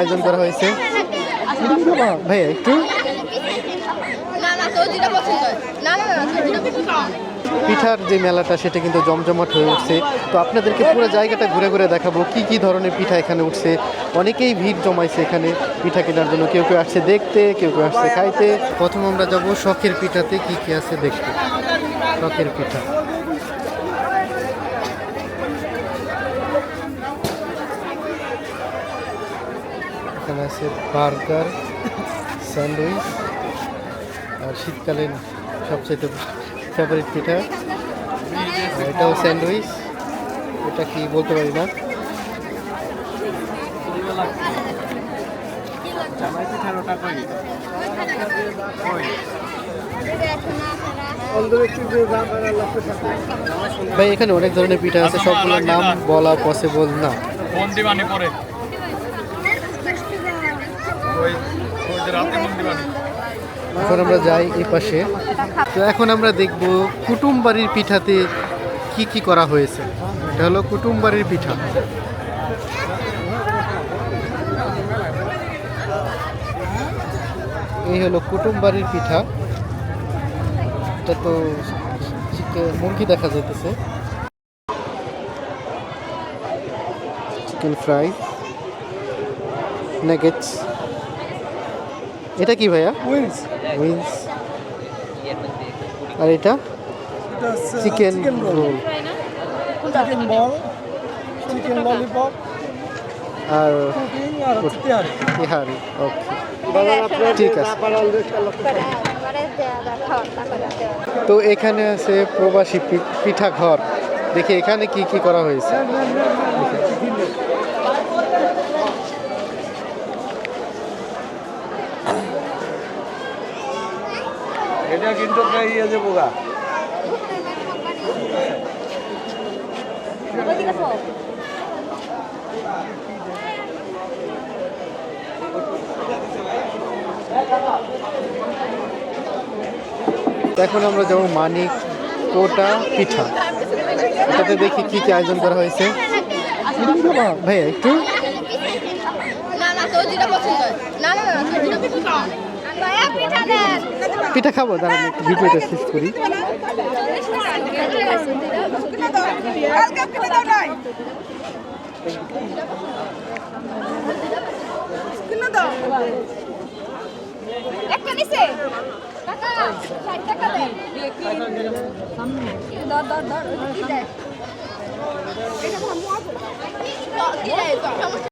আয়োজন করা হয়েছে ভাইয়া একটু পিঠার যে মেলাটা সেটা কিন্তু জমজমাট হয়ে উঠছে। তো আপনাদেরকে পুরো জায়গাটা ঘুরে ঘুরে দেখাবো কি কি ধরনের পিঠা এখানে উঠছে। অনেকেই ভিড় জমাইছে এখানে পিঠা কেনার জন্য, কেউ কেউ আসছে দেখতে, কেউ কেউ আসছে খাইতে। প্রথম আমরা যাব শখের পিঠাতে কি কি আছে দেখতে। শখের পিঠা এখানে আছে বার্গার, স্যান্ডউইচ আর শীতকালীন সবচেয়ে ফেভারিট পিঠা এটাও স্যান্ডউইচ। এটা কি বলতে পারি না। ভাই এখানে অনেক ধরনের পিঠা আছে, সবগুলোর নাম বলা পসিবল না। এখন আমরা যাই এই পাশে। তো এখন আমরা দেখব কুটুম বাড়ির পিঠাতে কি কি করা হয়েছে। এটা হলো কুটুম বাড়ির পিঠা। এই হলো কুটুম বাড়ির পিঠা। এটা তো মুরগি দেখা যাইতেছে, চিকেন ফ্রাই, নাগেটস। এটা কি ভাইয়া? উইংস। আর এটা chicken roll, chicken ball, chicken lollipop আর তিহারি। ওকে ঠিক আছে। তো এখানে আছে প্রবাসী পিঠা ঘর। দেখি এখানে কি কি করা হয়েছে। এটা কিন্তু ইয়ে যে বোগা এখন আমরা যাবো মানিক কোটা পিঠা। এটাতে দেখি কি কি আয়োজন করা হয়েছে। ভাইয়া একটু পিঠা খাবো, দাঁড়ান একটু ভিডিওটা শেষ করি। একটা নিছে টাকা 60 টাকা দেন ধর কি দেয় এটা ভালো আছে কি দেয়